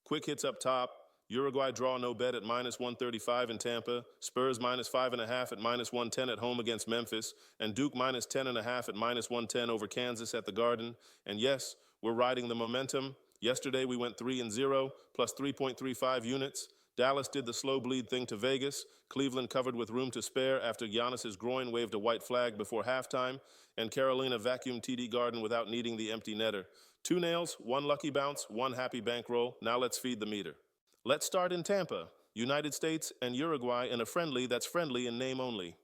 Quick hits up top. Uruguay draw no bet at -135 in Tampa. Spurs -5.5 at -110 at home against Memphis. And Duke -10.5 at -110 over Kansas at the Garden. And yes, we're riding the momentum. Yesterday we went 3-0 plus 3.35 units. Dallas did the slow bleed thing to Vegas. Cleveland covered with room to spare after Giannis's groin waved a white flag before halftime. And Carolina vacuumed TD Garden without needing the empty netter. 2 nails, 1 lucky bounce, 1 happy bankroll. Now let's feed the meter. Let's start in Tampa, United States and Uruguay in a friendly that's friendly in name only.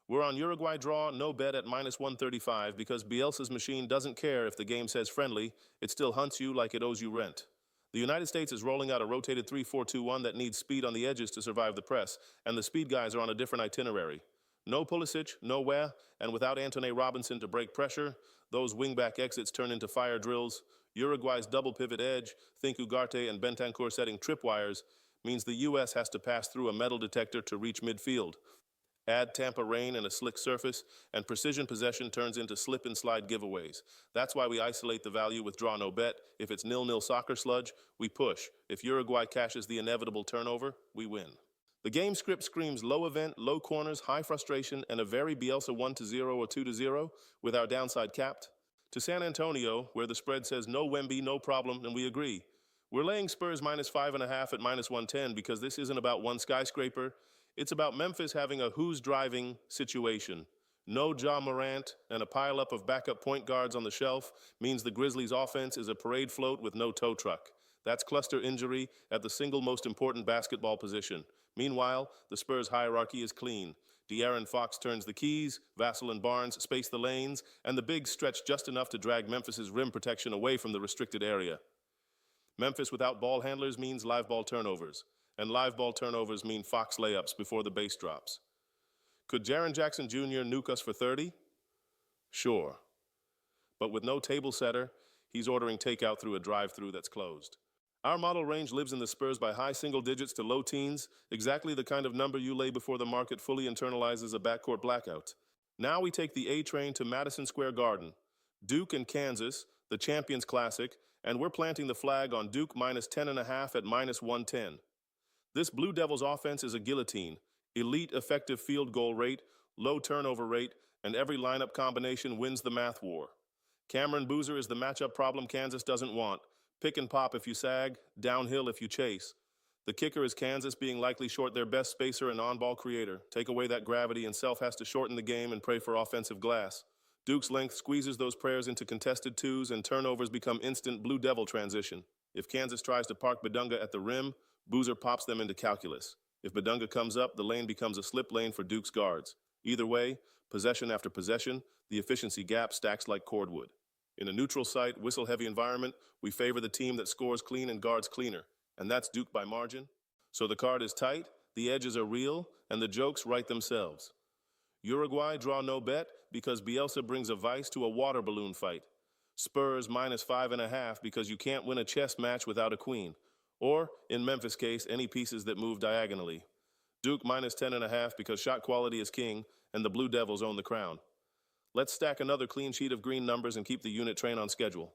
We're on Uruguay draw, no bet at -135 because Bielsa's machine doesn't care if the game says friendly, it still hunts you like it owes you rent. The United States is rolling out a rotated 3-4-2-1 that needs speed on the edges to survive the press, and the speed guys are on a different itinerary. No Pulisic, no Ware, and without Anthony Robinson to break pressure, those wingback exits turn into fire drills. Uruguay's double pivot edge, think Ugarte and Bentancur setting tripwires, means the U.S. has to pass through a metal detector to reach midfield. Add Tampa rain and a slick surface, and precision possession turns into slip and slide giveaways. That's why we isolate the value with draw no bet. If it's 0-0 soccer sludge, we push. If Uruguay cashes the inevitable turnover, we win. The game script screams low event, low corners, high frustration, and a very Bielsa 1-0 or 2-0 with our downside capped. To San Antonio, where the spread says no Wemby, no problem, and we agree. We're laying Spurs -5.5 at -110 because this isn't about one skyscraper. It's about Memphis having a who's driving situation. No Ja Morant and a pileup of backup point guards on the shelf means the Grizzlies' offense is a parade float with no tow truck. That's cluster injury at the single most important basketball position. Meanwhile, the Spurs hierarchy is clean. De'Aaron Fox turns the keys, Vassell and Barnes space the lanes, and the bigs stretch just enough to drag Memphis's rim protection away from the restricted area. Memphis without ball handlers means live ball turnovers, and live ball turnovers mean Fox layups before the base drops. Could Jaren Jackson Jr. nuke us for 30? Sure. But with no table setter, he's ordering takeout through a drive-thru that's closed. Our model range lives in the Spurs by high single digits to low teens, exactly the kind of number you lay before the market fully internalizes a backcourt blackout. Now we take the A train to Madison Square Garden, Duke and Kansas, the Champions Classic, and we're planting the flag on Duke -10.5 at -110. This Blue Devils offense is a guillotine, elite effective field goal rate, low turnover rate, and every lineup combination wins the math war. Cameron Boozer is the matchup problem Kansas doesn't want. Pick and pop if you sag, downhill if you chase. The kicker is Kansas being likely short their best spacer and on-ball creator. Take away that gravity and Self has to shorten the game and pray for offensive glass. Duke's length squeezes those prayers into contested twos and turnovers become instant Blue Devil transition. If Kansas tries to park Bedunga at the rim, Boozer pops them into calculus. If Bedunga comes up, the lane becomes a slip lane for Duke's guards. Either way, possession after possession, the efficiency gap stacks like cordwood. In a neutral site, whistle-heavy environment, we favor the team that scores clean and guards cleaner, and that's Duke by margin. So the card is tight, the edges are real, and the jokes write themselves. Uruguay draw no bet because Bielsa brings a vice to a water balloon fight. Spurs -5.5 because you can't win a chess match without a queen. Or, in Memphis' case, any pieces that move diagonally. Duke -10.5 because shot quality is king, and the Blue Devils own the crown. Let's stack another clean sheet of green numbers and keep the unit train on schedule.